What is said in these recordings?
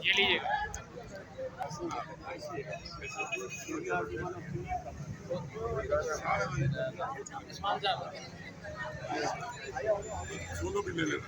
یہ لیجیے سولو بھی لے لینا.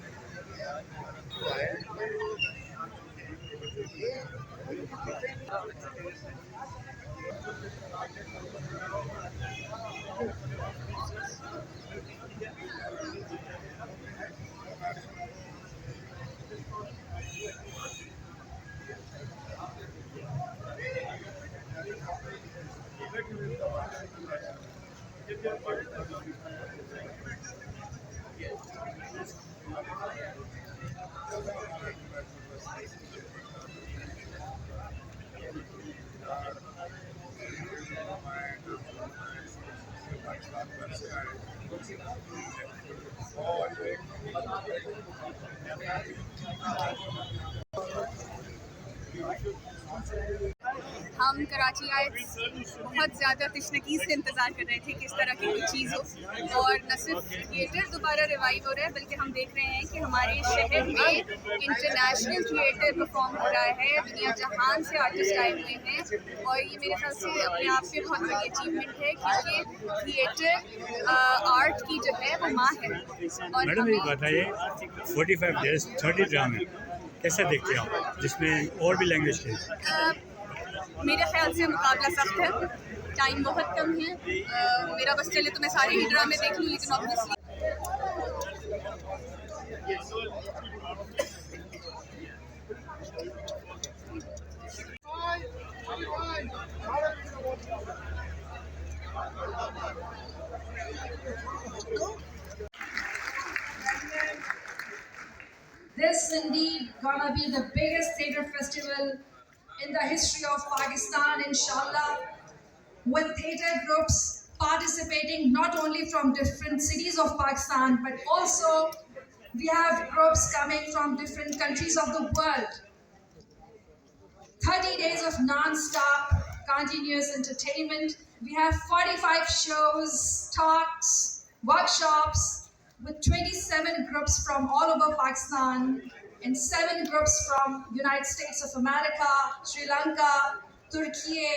ہم کراچی آئے بہت زیادہ تشنگی سے انتظار کر رہے تھے کہ اس طرح کی کوئی چیز ہو، اور نہ صرف تھیٹر دوبارہ ریوائیو ہو رہا ہے بلکہ ہم دیکھ رہے ہیں کہ ہمارے شہر میں انٹرنیشنل تھیٹر پرفارم ہو رہا ہے، دنیا جہان سے آرٹسٹ آئے ہوئے ہیں، اور یہ میرے خیال سے اپنے آپ سے بہت بڑی اچیومنٹ ہے کیونکہ تھیٹر آرٹ کی جو ہے وہ ماں ہے. اور میڈم یہ بتائیے 45 ڈیز 30 ڈرامے کیسے دیکھتے ہیں آپ جس میں اور بھی لینگویج کے؟ میرے خیال سے مقابلہ سخت ہے، ٹائم بہت کم ہے، میرا بس چلے تو میں سارے ہی ڈرامے دیکھ لوں، لیکن obviously This indeed gonna be the biggest theatre festival in the history of Pakistan, inshallah, with theatre groups participating not only from different cities of Pakistan, but also we have groups coming from different countries of the world. 30 days of non-stop continuous entertainment. We have 45 shows, talks, workshops, with 27 groups from all over Pakistan and 7 groups from United States of America, Sri Lanka, Turkey,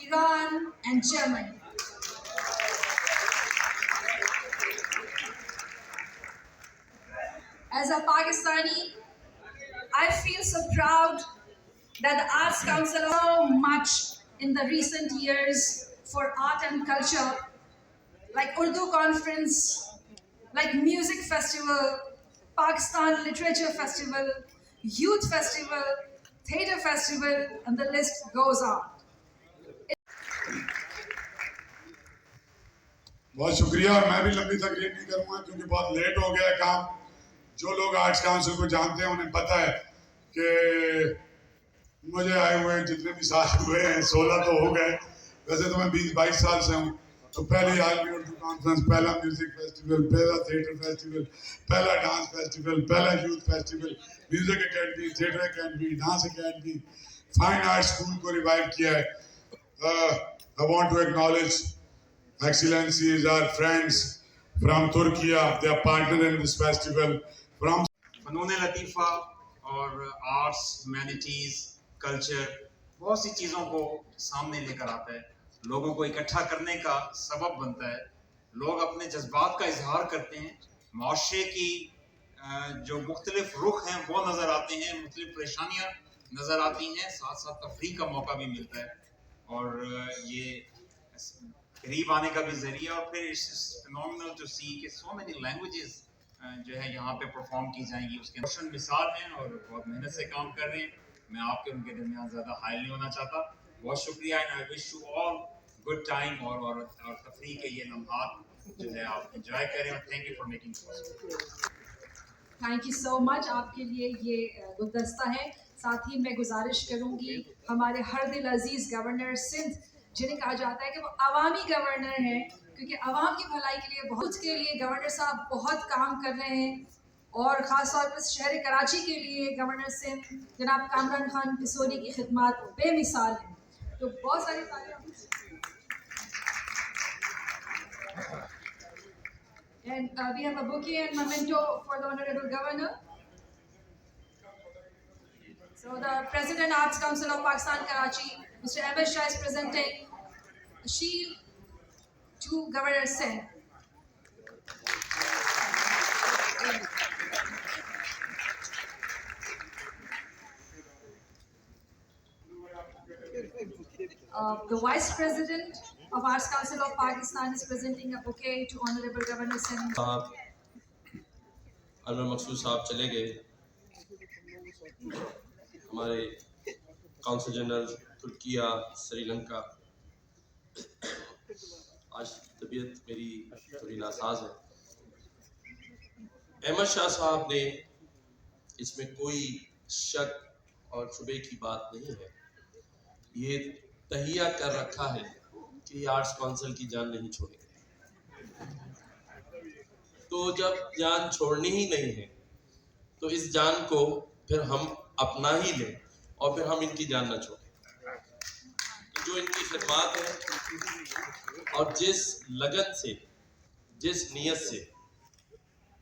Iran and Germany. As a Pakistani, I feel so proud that the Arts Council so much in the recent years for art and culture, like Urdu Conference, like Music Festival, Pakistan Literature Festival, Youth Festival, Theatre Festival, and the list goes on. بہت شکریہ. اور میں بھی لمبی تقریر نہیں کروں گا کیونکہ بہت لیٹ ہو گیا ہے کام. جو لوگ آرٹس کاؤنسل کو جانتے ہیں انہیں پتہ ہے کہ مجھے آئے ہوئے جتنے بھی سال ہوئے ہیں 16 تو ہو گئے، ویسے تو میں 20-22 سال سے ہوں. تو پہلی عالمی اردو کانفرنس، پہلا میوزک فیسٹیول، پہلا تھیٹر فیسٹیول، پہلا ڈانس فیسٹیول، پہلا youth festival, music academy, theatre academy, dance academy, fine art school کو ریوائیو کیا ہے. I want to acknowledge Excellencies, our friends from Turkey. They are partner in this festival. From فنون لطیفہ اور arts, humanities, culture بہت سی چیزوں کو سامنے لے کر آتا ہے، لوگوں کو اکٹھا کرنے کا سبب بنتا ہے. لوگ اپنے جذبات کا اظہار کرتے ہیں، معاشرے کی جو مختلف رخ ہیں وہ نظر آتے ہیں، مختلف پریشانیاں نظر آتی ہیں، ساتھ ساتھ تفریح کا موقع بھی ملتا ہے، اور یہ قریب آنے کا بھی ذریعہ. اور پھر اٹس فینومینل ٹو سی کہ سو مینی لینگویجز جو ہے یہاں پہ پرفارم کی جائیں گی. اس کے روشن مثال ہیں اور بہت محنت سے کام کر رہے ہیں. میں آپ کے ان کے درمیان زیادہ حائل نہیں ہونا چاہتا. بہت شکریہ. And I wish you all good time اور تفریح کے یہ لمحات جو ہے آپ انجوائے کریں. اور thank you for making it possible. Thank you so much. آپ کے لیے یہ گلدستہ ہے. ساتھ ہی میں گزارش کروں گی ہمارے ہر دل عزیز گورنر سندھ जिन्हें कहा जाता है कि वो अवामी गवर्नर हैं, क्योंकि अवाम की भलाई के लिए बहुत के लिए गवर्नर साहब बहुत काम कर रहे हैं। और ख़ास तौर पर शहर कराची के लिए गवर्नर सिंध जनाब कामरान खान पिसोनी की खिदमत बेमिसाल हैं। तो बहुत सारी And we have a bouquet and memento for the Honorable Governor. So the President Arts Council of Pakistan, Karachi, Mr. Ahmed Shah is presenting a shield to Governor Singh. The Vice President of Arts Council of Pakistan is presenting a bouquet to Honorable Governor Singh. Anwar मकसूद साहब चले गए, हमारे council general Türkiye Sri Lanka. आज तबीयत मेरी थोड़ी NASA's है। अहमद शाह साहब ने इसमें कोई शक और शुबे की बात नहीं है, ये तहिया कर रखा है कि आर्ट्स काउंसिल की जान नहीं छोड़ेंगे। तो जब जान छोड़नी ही नहीं है तो इस जान को फिर हम अपना ही लें और फिर हम इनकी जान न छोड़ें। तो जो इनकी खिदमत है और जिस लगन से, जिस नीयत से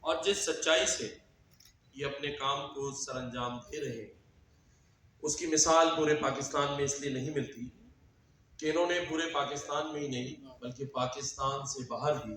और जिस सच्चाई से ये अपने काम को सरअंजाम दे रहे हैं, उसकी मिसाल पूरे पाकिस्तान में इसलिए नहीं मिलती कि इन्होंने पूरे पाकिस्तान में ही नहीं बल्कि पाकिस्तान से बाहर भी